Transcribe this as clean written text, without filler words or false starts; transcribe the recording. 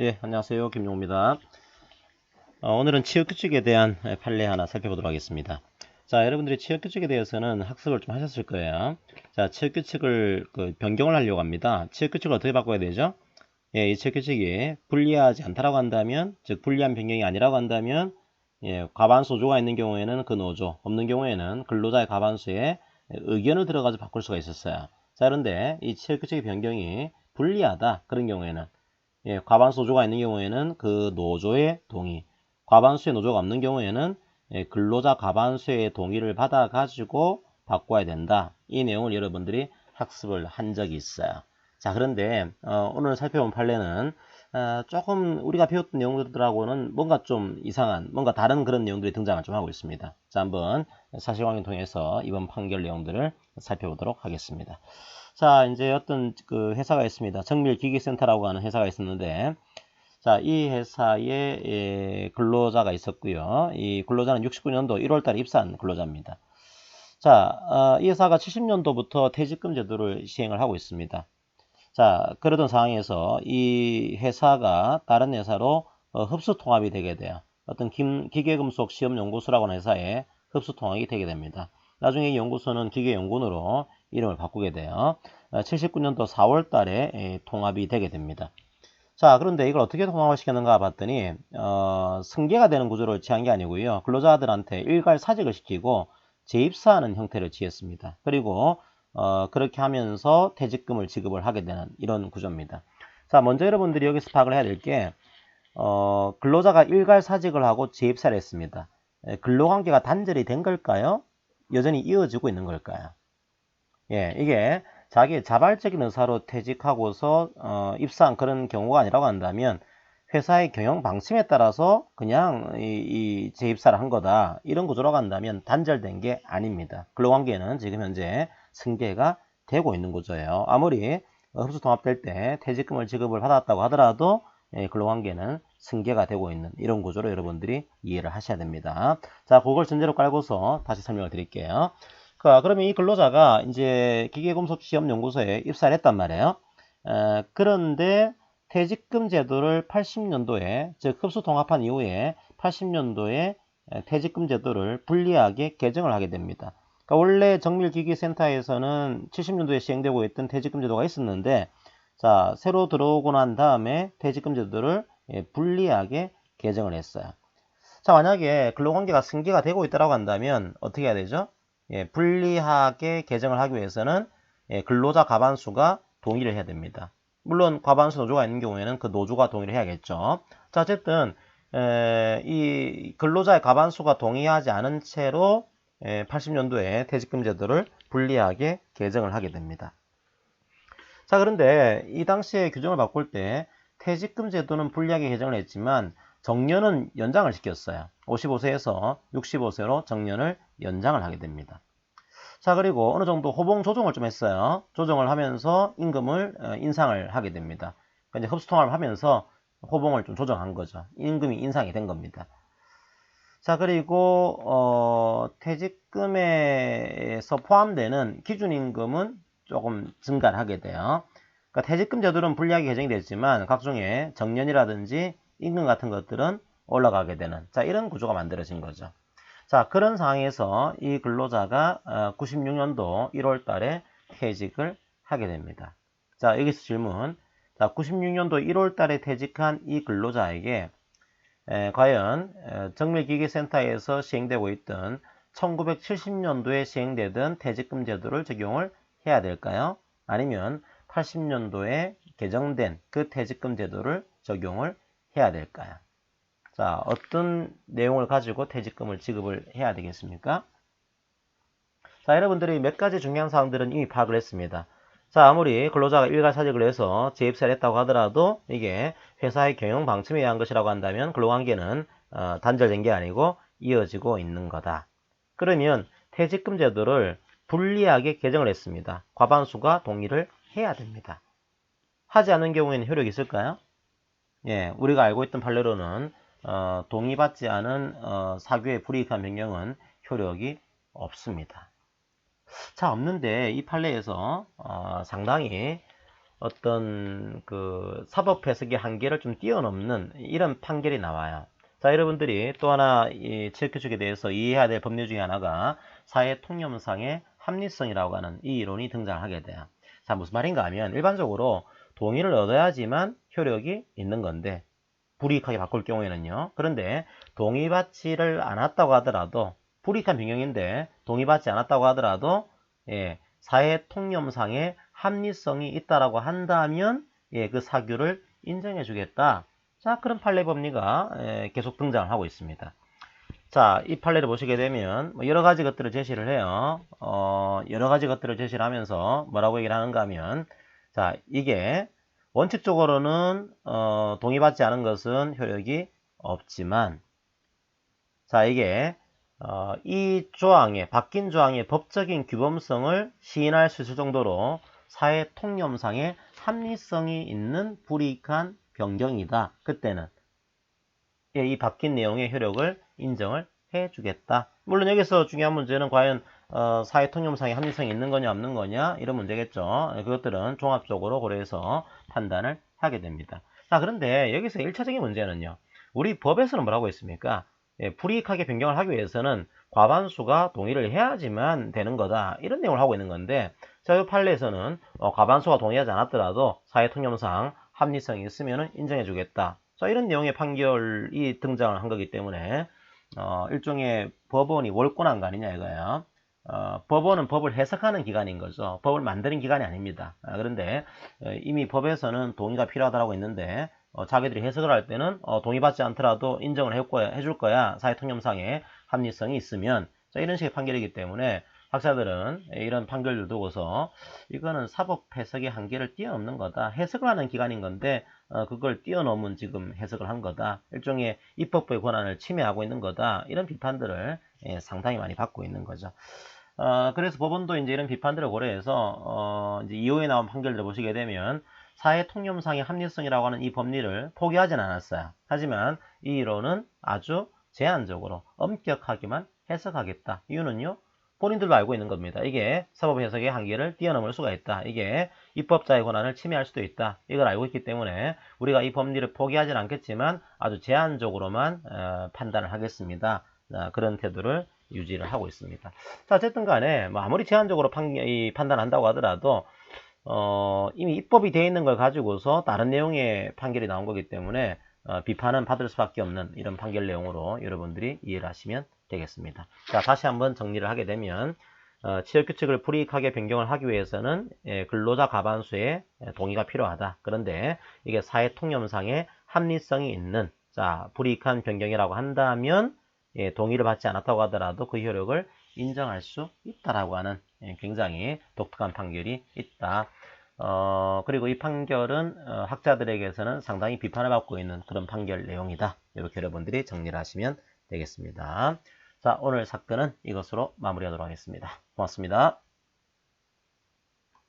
예, 안녕하세요. 김용호입니다. 오늘은 취업규칙에 대한 판례 하나 살펴보도록 하겠습니다. 자, 여러분들이 취업규칙에 대해서는 학습을 좀 하셨을 거예요. 자, 취업규칙을 변경을 하려고 합니다. 취업규칙을 어떻게 바꿔야 되죠? 예, 이 취업규칙이 불리하지 않다라고 한다면, 즉 불리한 변경이 아니라고 한다면, 예, 과반수 노조가 있는 경우에는 그 노조, 없는 경우에는 근로자의 과반수에 의견을 들어가지고 바꿀 수가 있었어요. 자, 그런데 이 취업규칙의 변경이 불리하다 그런 경우에는, 예, 과반수 노조가 있는 경우에는 그 노조의 동의, 과반수의 노조가 없는 경우에는 예, 근로자 과반수의 동의를 받아 가지고 바꿔야 된다. 이 내용을 여러분들이 학습을 한 적이 있어요. 자, 그런데 오늘 살펴본 판례는 조금 우리가 배웠던 내용들하고는 뭔가 좀 이상한, 뭔가 다른 그런 내용들이 등장을 좀 하고 있습니다. 자, 한번 사실관계 통해서 이번 판결 내용들을 살펴보도록 하겠습니다. 자, 이제 어떤 그 회사가 있습니다. 정밀기기센터라고 하는 회사가 있었는데, 자, 이 회사에 근로자가 있었고요. 이 근로자는 69년도 1월달에 입사한 근로자입니다. 자, 이 회사가 70년도부터 퇴직금 제도를 시행을 하고 있습니다. 자, 그러던 상황에서 이 회사가 다른 회사로 흡수 통합이 되게 돼요. 어떤 기계금속 시험연구소라고 하는 회사에 흡수 통합이 되게 됩니다. 나중에 이 연구소는 기계연구원으로 이름을 바꾸게 돼요. 79년도 4월 달에 통합이 되게 됩니다. 자, 그런데 이걸 어떻게 통합을 시켰는가 봤더니 승계가 되는 구조를 취한 게 아니고요. 근로자들한테 일괄사직을 시키고 재입사하는 형태를 취했습니다. 그리고 그렇게 하면서 퇴직금을 지급을 하게 되는 이런 구조입니다. 자, 먼저 여러분들이 여기서 파악을 해야 될 게 근로자가 일괄사직을 하고 재입사를 했습니다. 근로관계가 단절이 된 걸까요? 여전히 이어지고 있는 걸까요? 예, 이게 자기의 자발적인 의사로 퇴직하고서 입사한 그런 경우가 아니라고 한다면 회사의 경영 방침에 따라서 그냥 이 재입사를 한 거다. 이런 구조라고 한다면 단절된 게 아닙니다. 근로관계는 지금 현재 승계가 되고 있는 구조예요. 아무리 흡수 통합될 때 퇴직금을 지급을 받았다고 하더라도 근로관계는 승계가 되고 있는 이런 구조로 여러분들이 이해를 하셔야 됩니다. 자, 그걸 전제로 깔고서 다시 설명을 드릴게요. 그러면 이 근로자가 이제 기계금속시험연구소에 입사를 했단 말이에요. 그런데 퇴직금 제도를 80년도에, 즉 흡수 통합한 이후에 80년도에 퇴직금 제도를 불리하게 개정을 하게 됩니다. 그러니까 원래 정밀기기센터에서는 70년도에 시행되고 있던 퇴직금 제도가 있었는데, 자, 새로 들어오고 난 다음에 퇴직금 제도를 불리하게 개정을 했어요. 자, 만약에 근로관계가 승계가 되고 있다고 한다면 어떻게 해야 되죠? 예, 불리하게 개정을 하기 위해서는 근로자 과반수가 동의를 해야 됩니다. 물론 과반수 노조가 있는 경우에는 그 노조가 동의를 해야겠죠. 자, 어쨌든 이 근로자의 과반수가 동의하지 않은 채로 80년도에 퇴직금 제도를 불리하게 개정을 하게 됩니다. 자, 그런데 이 당시에 규정을 바꿀 때 퇴직금 제도는 불리하게 개정을 했지만 정년은 연장을 시켰어요. 55세에서 65세로 정년을 연장을 하게 됩니다. 자, 그리고 어느 정도 호봉 조정을 좀 했어요. 조정을 하면서 임금을 인상을 하게 됩니다. 그러니까 이제 흡수통합을 하면서 호봉을 좀 조정한 거죠. 임금이 인상이 된 겁니다. 자, 그리고 퇴직금에서 포함되는 기준임금은 조금 증가를 하게 돼요. 그러니까 퇴직금 제도는 불리하게 개정이 됐지만 각종의 정년이라든지 임금 같은 것들은 올라가게 되는, 자, 이런 구조가 만들어진 거죠. 자, 그런 상황에서 이 근로자가 96년도 1월 달에 퇴직을 하게 됩니다. 자, 여기서 질문. 자, 96년도 1월 달에 퇴직한 이 근로자에게 과연 정밀기계센터에서 시행되고 있던 1970년도에 시행되던 퇴직금 제도를 적용을 해야 될까요? 아니면 80년도에 개정된 그 퇴직금 제도를 적용을 해야 될까요? 자, 어떤 내용을 가지고 퇴직금을 지급을 해야 되겠습니까? 자, 여러분들이 몇 가지 중요한 사항들은 이미 파악을 했습니다. 자, 아무리 근로자가 일괄사직을 해서 재입사를 했다고 하더라도 이게 회사의 경영 방침에 의한 것이라고 한다면 근로관계는 단절된 게 아니고 이어지고 있는 거다. 그러면 퇴직금 제도를 불리하게 개정을 했습니다. 과반수가 동의를 해야 됩니다. 하지 않는 경우에는 효력이 있을까요? 예, 우리가 알고 있던 판례로는 동의받지 않은 사규의 불이익한 변경은 효력이 없습니다. 자, 없는데 이 판례에서 상당히 어떤 그 사법 해석의 한계를 좀 뛰어넘는 이런 판결이 나와요. 자, 여러분들이 또 하나 이 체육규칙에 대해서 이해해야 될 법률 중에 하나가 사회 통념상의 합리성이라고 하는 이 이론이 등장하게 돼요. 자, 무슨 말인가 하면 일반적으로 동의를 얻어야지만 효력이 있는 건데 불이익하게 바꿀 경우에는요. 그런데 동의받지를 않았다고 하더라도 불이익한 변경인데 동의받지 않았다고 하더라도 사회 통념상의 합리성이 있다라고 한다면 그 사규를 인정해 주겠다. 자, 그런 판례 법리가 계속 등장을 하고 있습니다. 자, 이 판례를 보시게 되면 여러 가지 것들을 제시를 해요. 여러 가지 것들을 제시를 하면서 뭐라고 얘기를 하는가 하면 자, 이게 원칙적으로는 동의받지 않은 것은 효력이 없지만 자, 이게 이 조항의 바뀐 조항의 법적인 규범성을 시인할 수 있을 정도로 사회 통념상의 합리성이 있는 불이익한 변경이다. 그때는 이 바뀐 내용의 효력을 인정을 해주겠다. 물론 여기서 중요한 문제는 과연 사회 통념상의 합리성이 있는 거냐 없는 거냐 이런 문제겠죠. 그것들은 종합적으로 고려해서 판단을 하게 됩니다. 자, 그런데 여기서 1차적인 문제는요. 우리 법에서는 뭐라고 했습니까? 불이익하게 변경을 하기 위해서는 과반수가 동의를 해야지만 되는 거다. 이런 내용을 하고 있는 건데 자, 이 판례에서는 과반수가 동의하지 않았더라도 사회 통념상 합리성이 있으면 인정해 주겠다. 자, 이런 내용의 판결이 등장을 한 거기 때문에 일종의 법원이 월권한 거 아니냐 이거예요. 법원은 법을 해석하는 기관인 거죠. 법을 만드는 기관이 아닙니다. 그런데 이미 법에서는 동의가 필요하다고 했는데 자기들이 해석을 할 때는 동의받지 않더라도 인정을 해줄 거야. 사회통념상의 합리성이 있으면 자, 이런 식의 판결이기 때문에 학자들은 이런 판결을 두고서 이거는 사법 해석의 한계를 뛰어넘는 거다. 해석을 하는 기관인 건데 그걸 뛰어넘은 지금 해석을 한 거다. 일종의 입법부의 권한을 침해하고 있는 거다. 이런 비판들을 상당히 많이 받고 있는 거죠. 그래서 법원도 이제 이런 비판들을 고려해서 이제 이후에 나온 판결들을 보시게 되면 사회 통념상의 합리성이라고 하는 이 법리를 포기하진 않았어요. 하지만 이 이론은 아주 제한적으로 엄격하게만 해석하겠다. 이유는요. 본인들도 알고 있는 겁니다. 이게 사법 해석의 한계를 뛰어넘을 수가 있다. 이게 입법자의 권한을 침해할 수도 있다. 이걸 알고 있기 때문에 우리가 이 법리를 포기하진 않겠지만 아주 제한적으로만 판단을 하겠습니다. 그런 태도를 유지를 하고 있습니다. 자, 어쨌든 간에 뭐 아무리 제한적으로 판단한다고 하더라도 이미 입법이 되어 있는 걸 가지고서 다른 내용의 판결이 나온 거기 때문에 비판은 받을 수밖에 없는 이런 판결 내용으로 여러분들이 이해를 하시면 되겠습니다. 자, 다시 한번 정리를 하게 되면 취업규칙을 불이익하게 변경을 하기 위해서는 근로자 과반수의 동의가 필요하다. 그런데 이게 사회통념상의 합리성이 있는 자, 불이익한 변경이라고 한다면 동의를 받지 않았다고 하더라도 그 효력을 인정할 수 있다라고 하는 굉장히 독특한 판결이 있다. 그리고 이 판결은 학자들에게서는 상당히 비판을 받고 있는 그런 판결 내용이다. 이렇게 여러분들이 정리를 하시면 되겠습니다. 자, 오늘 사건은 이것으로 마무리하도록 하겠습니다. 고맙습니다.